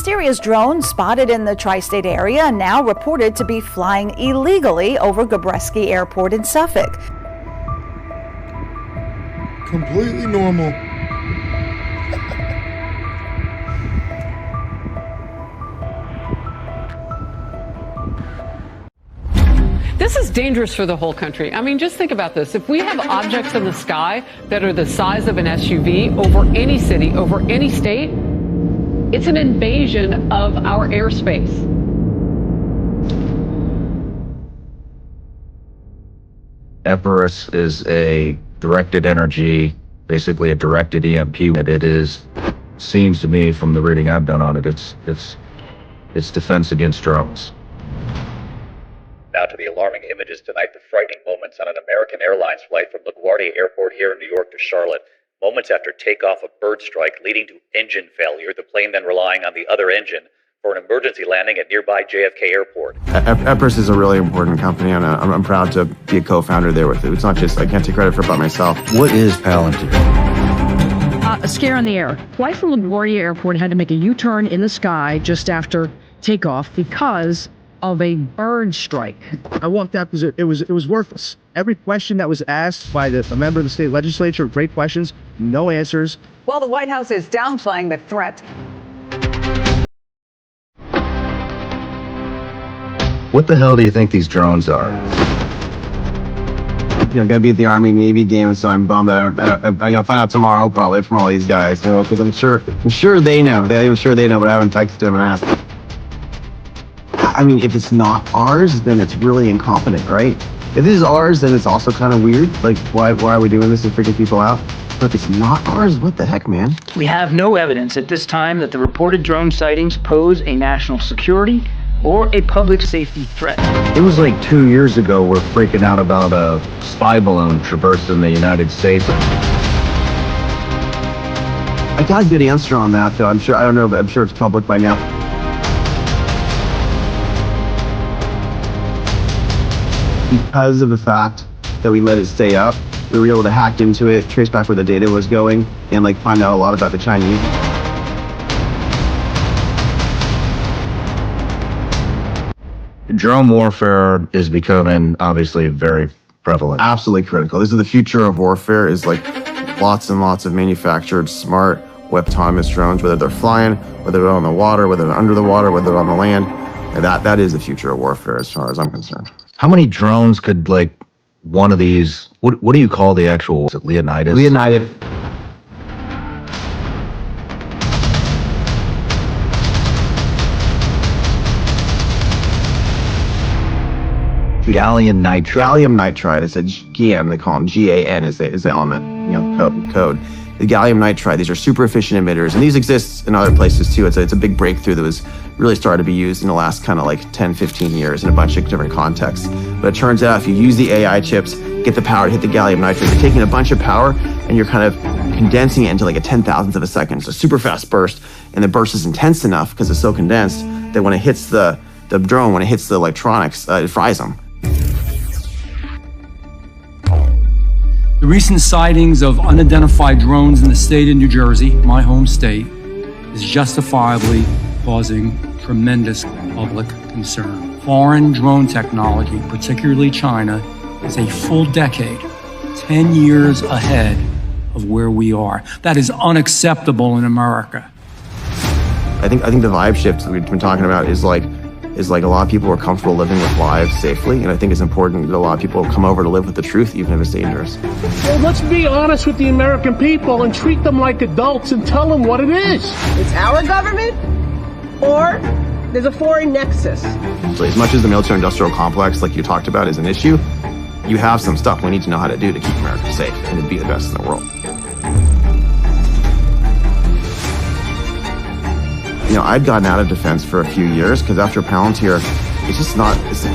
mysterious drone spotted in the tri-state area now reported to be flying illegally over Gabreski Airport in Suffolk. Completely normal. This is dangerous for the whole country. I mean, just think about this. If we have objects in the sky that are the size of an SUV over any city, over any state, it's an invasion of our airspace. Eberus is a directed energy, basically a directed EMP. It seems to me from the reading I've done on it, it's defense against drones. Now to the alarming images tonight, the frightening moments on an American Airlines flight from LaGuardia Airport here in New York to Charlotte. Moments after takeoff, a bird strike leading to engine failure, the plane then relying on the other engine for an emergency landing at nearby JFK Airport. Eberus is a really important company, and I'm proud to be a co-founder there with it. It's not just, I can't take credit for it by myself. What is Palantir? A scare in the air. Flight from LaGuardia Airport had to make a U-turn in the sky just after takeoff because of a bird strike. I walked out because it was worthless. Every question that was asked by a member of the state legislature, great questions, no answers. Well, the White House is downplaying the threat. What the hell do you think these drones are? You know, gotta be at the Army Navy game, so I'm bummed that I'm gonna find out tomorrow probably from all these guys, you know, because I'm sure they know. I'm sure they know, but I haven't texted them and asked. I mean, if it's not ours, then it's really incompetent, right? If this is ours, then it's also kind of weird. Like, why are we doing this and freaking people out? But if it's not ours, what the heck, man? We have no evidence at this time that the reported drone sightings pose a national security or a public safety threat. It was like 2 years ago we're freaking out about a spy balloon traversing the United States. I got a good answer on that, though. I'm sure it's public by now. Because of the fact that we let it stay up, we were able to hack into it, trace back where the data was going, and like find out a lot about the Chinese. Drone warfare is becoming obviously very prevalent. Absolutely critical. This is the future of warfare, is like lots and lots of manufactured smart autonomous drones, whether they're flying, whether they're on the water, whether they're under the water, whether they're on the land. And that is the future of warfare as far as I'm concerned. How many drones could, like, one of these, what do you call the actual, is it Leonidas? Leonidas. Gallium nitride. Gallium nitride is a GM, they call them GAN is the element, you know, code. The gallium nitride, these are super efficient emitters, and these exist in other places too. It's a big breakthrough that was really started to be used in the last kind of like 10, 15 years in a bunch of different contexts. But it turns out if you use the AI chips, get the power to hit the gallium nitride, you're taking a bunch of power and you're kind of condensing it into like a 10,000th of a second. So super fast burst, and the burst is intense enough because it's so condensed that when it hits the drone, when it hits the electronics, it fries them. The recent sightings of unidentified drones in the state of New Jersey, my home state, is justifiably causing tremendous public concern. Foreign drone technology, particularly China, is a full decade, 10 years ahead of where we are. That is unacceptable in America. I think the vibe shift that we've been talking about is like a lot of people are comfortable living with lives safely, and I think it's important that a lot of people come over to live with the truth, even if it's dangerous. Well, let's be honest with the American people and treat them like adults and tell them what it is. It's our government, or there's a foreign nexus. So as much as the military-industrial complex, like you talked about, is an issue, you have some stuff we need to know how to do to keep America safe and to be the best in the world. You know, I'd gotten out of defense for a few years because after Palantir, it's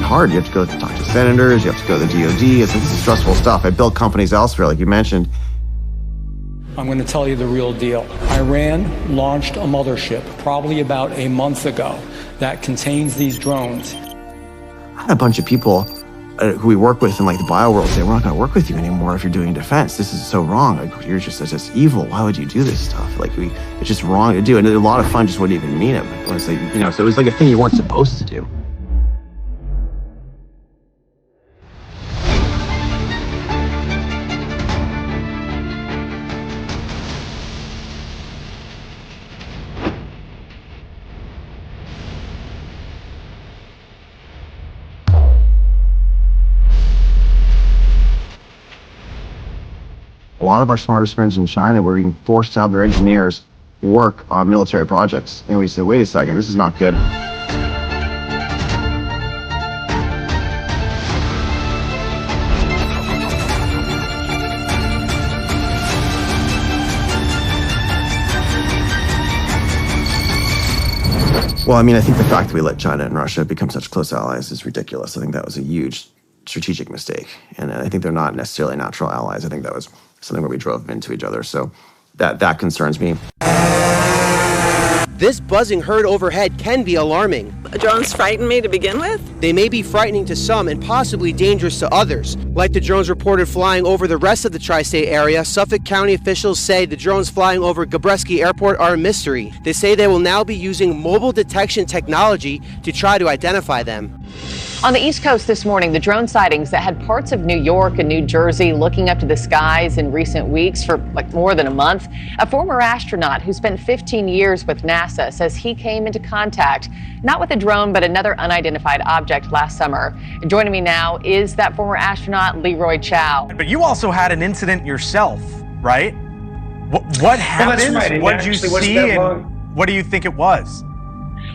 hard. You have to go talk to senators, you have to go to the DOD. It's stressful stuff. I built companies elsewhere, like you mentioned. I'm going to tell you the real deal. Iran launched a mothership probably about a month ago that contains these drones. I had a bunch of people who we work with in like the bio world say, we're not going to work with you anymore if you're doing defense. This is so wrong. Like, you're just evil. Why would you do this stuff? Like, it's just wrong to do. And a lot of fun just wouldn't even mean it. Honestly, so it was like a thing you weren't supposed to do. A lot of our smartest friends in China were being forced to have their engineers work on military projects. And we said, wait a second, this is not good. Well, I mean, I think the fact that we let China and Russia become such close allies is ridiculous. I think that was a huge strategic mistake. And I think they're not necessarily natural allies. I think that was something where we drove them into each other. So that concerns me. This buzzing heard overhead can be alarming. Drones frighten me to begin with. They may be frightening to some and possibly dangerous to others. Like the drones reported flying over the rest of the tri-state area, Suffolk County officials say the drones flying over Gabreski Airport are a mystery. They say they will now be using mobile detection technology to try to identify them. On the East Coast this morning, the drone sightings that had parts of New York and New Jersey looking up to the skies in recent weeks for like more than a month. A former astronaut who spent 15 years with NASA says he came into contact, not with a drone, but another unidentified object last summer. And joining me now is that former astronaut, Leroy Chow. But you also had an incident yourself, right? What happened? Right. What did you see, and what do you think it was?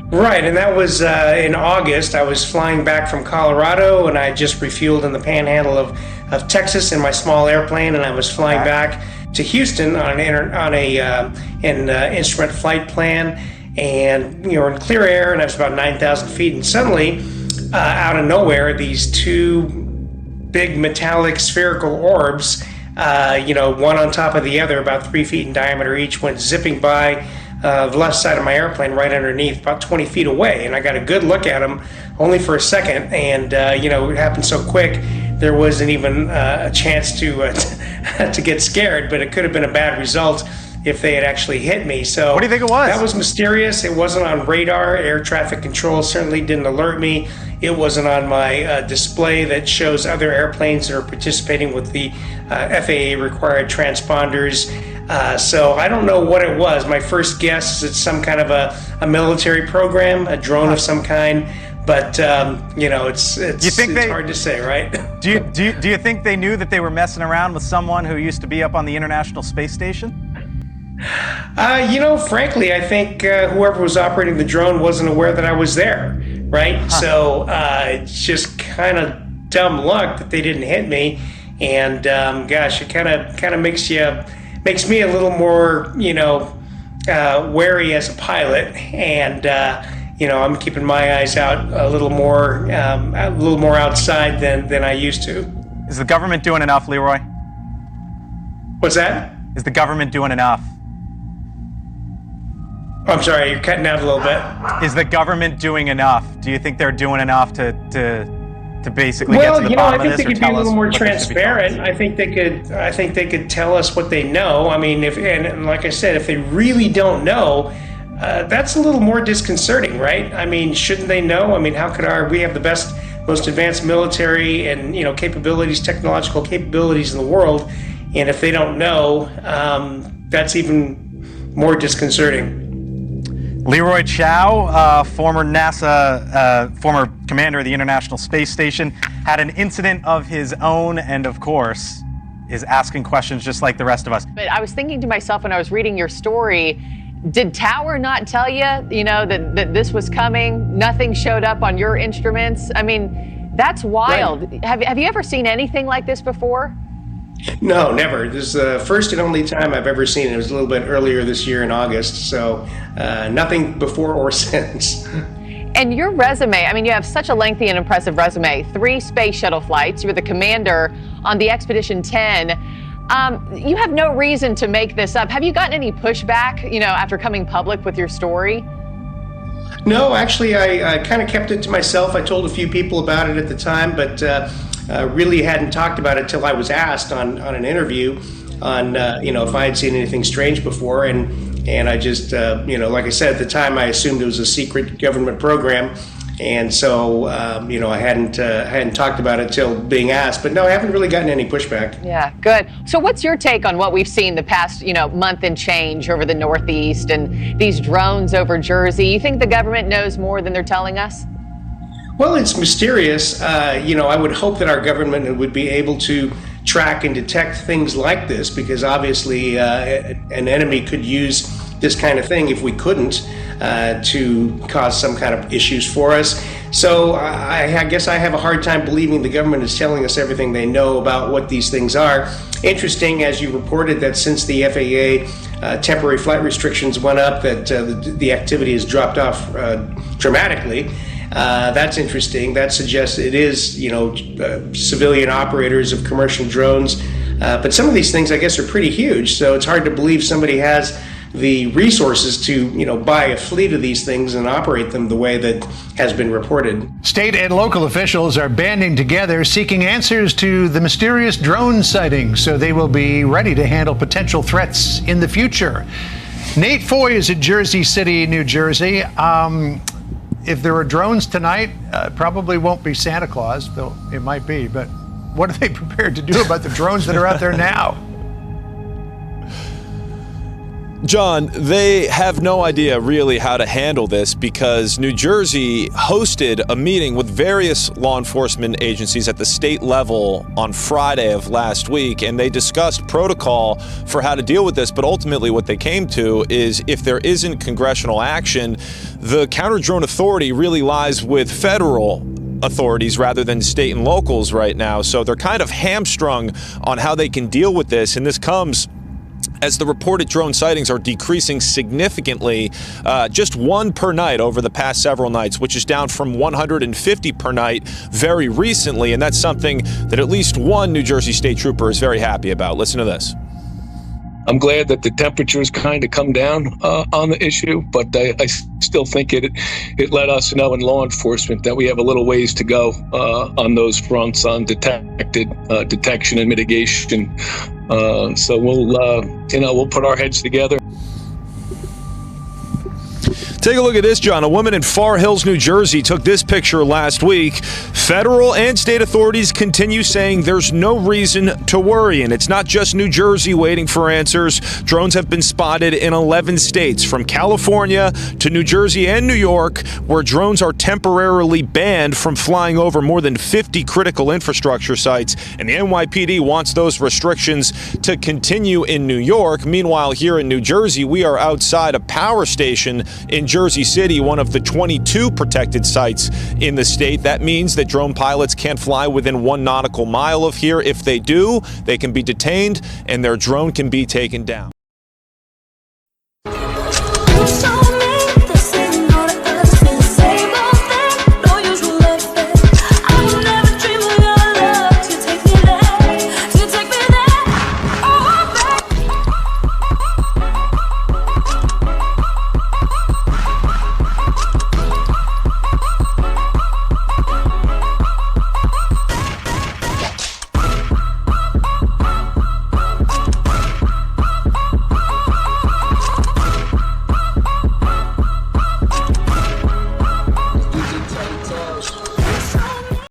Right, and that was in August. I was flying back from Colorado, and I just refueled in the panhandle of Texas in my small airplane, and I was flying back to Houston on an instrument flight plan, and we were in clear air, and I was about 9,000 feet, and suddenly, out of nowhere, these two big metallic spherical orbs, one on top of the other, about 3 feet in diameter each, went zipping by the left side of my airplane, right underneath, about 20 feet away. And I got a good look at them only for a second. And, it happened so quick, there wasn't even a chance to get scared, but it could have been a bad result if they had actually hit me. So what do you think it was? That was mysterious. It wasn't on radar. Air traffic control certainly didn't alert me. It wasn't on my display that shows other airplanes that are participating with the FAA required transponders. So I don't know what it was. My first guess is it's some kind of a military program, a drone of some kind. But it's hard to say, right? Do you think they knew that they were messing around with someone who used to be up on the International Space Station? Frankly, I think whoever was operating the drone wasn't aware that I was there, right? So it's just kind of dumb luck that they didn't hit me, and it kind of makes me a little more, wary as a pilot, and I'm keeping my eyes out a little more outside than I used to. Is the government doing enough, Leroy? What's that? Is the government doing enough? I'm sorry, you're cutting out a little bit. Is the government doing enough? Do you think they're doing enough to basically get to the bottom of this? I think they could be a little more transparent. I think they could tell us what they know. I mean, and like I said, if they really don't know, that's a little more disconcerting, right? I mean, shouldn't they know? I mean, how could we have the best, most advanced military and technological capabilities in the world, and if they don't know, that's even more disconcerting. Leroy Chow, former NASA, former commander of the International Space Station, had an incident of his own, and of course, is asking questions just like the rest of us. But I was thinking to myself when I was reading your story, did Tower not tell you, that this was coming? Nothing showed up on your instruments? I mean, that's wild. Right. Have you ever seen anything like this before? No, never. This is the first and only time I've ever seen it. It was a little bit earlier this year in August, so nothing before or since. And your resume, I mean, you have such a lengthy and impressive resume. 3 space shuttle flights. You were the commander on the Expedition 10. You have no reason to make this up. Have you gotten any pushback, after coming public with your story? No, actually, I kind of kept it to myself. I told a few people about it at the time, but really hadn't talked about it till I was asked on an interview on, if I had seen anything strange before. And I just, like I said, at the time, I assumed it was a secret government program. And so, I hadn't talked about it till being asked. But no, I haven't really gotten any pushback. Yeah, good. So what's your take on what we've seen the past, month and change over the Northeast and these drones over Jersey? You think the government knows more than they're telling us? Well, it's mysterious. I would hope that our government would be able to track and detect things like this, because obviously an enemy could use this kind of thing if we couldn't, to cause some kind of issues for us. So I guess I have a hard time believing the government is telling us everything they know about what these things are. Interesting, as you reported, that since the FAA temporary flight restrictions went up, that the activity has dropped off dramatically. That's interesting. That suggests it is, civilian operators of commercial drones. But some of these things, I guess, are pretty huge. So it's hard to believe somebody has the resources to, buy a fleet of these things and operate them the way that has been reported. State and local officials are banding together, seeking answers to the mysterious drone sightings, so they will be ready to handle potential threats in the future. Nate Foy is in Jersey City, New Jersey. If there are drones tonight, probably won't be Santa Claus, though it might be. But what are they prepared to do about the drones that are out there now? John, they have no idea really how to handle this, because New Jersey hosted a meeting with various law enforcement agencies at the state level on Friday of last week, and they discussed protocol for how to deal with this. But ultimately what they came to is, if there isn't congressional action, the counter-drone authority really lies with federal authorities rather than state and locals right now. So they're kind of hamstrung on how they can deal with this, and this comes as the reported drone sightings are decreasing significantly, just one per night over the past several nights, which is down from 150 per night very recently. And that's something that at least one New Jersey state trooper is very happy about. Listen to this. I'm glad that the temperatures kind of come down on the issue, but I still think it let us know in law enforcement that we have a little ways to go on those fronts on detection and mitigation. So we'll put our heads together. Take a look at this, John. A woman in Far Hills, New Jersey took this picture last week. Federal and state authorities continue saying there's no reason to worry. And it's not just New Jersey waiting for answers. Drones have been spotted in 11 states, from California to New Jersey and New York, where drones are temporarily banned from flying over more than 50 critical infrastructure sites. And the NYPD wants those restrictions to continue in New York. Meanwhile, here in New Jersey, we are outside a power station in Jersey City, one of the 22 protected sites in the state. That means that drone pilots can't fly within 1 nautical mile of here. If they do, they can be detained and their drone can be taken down.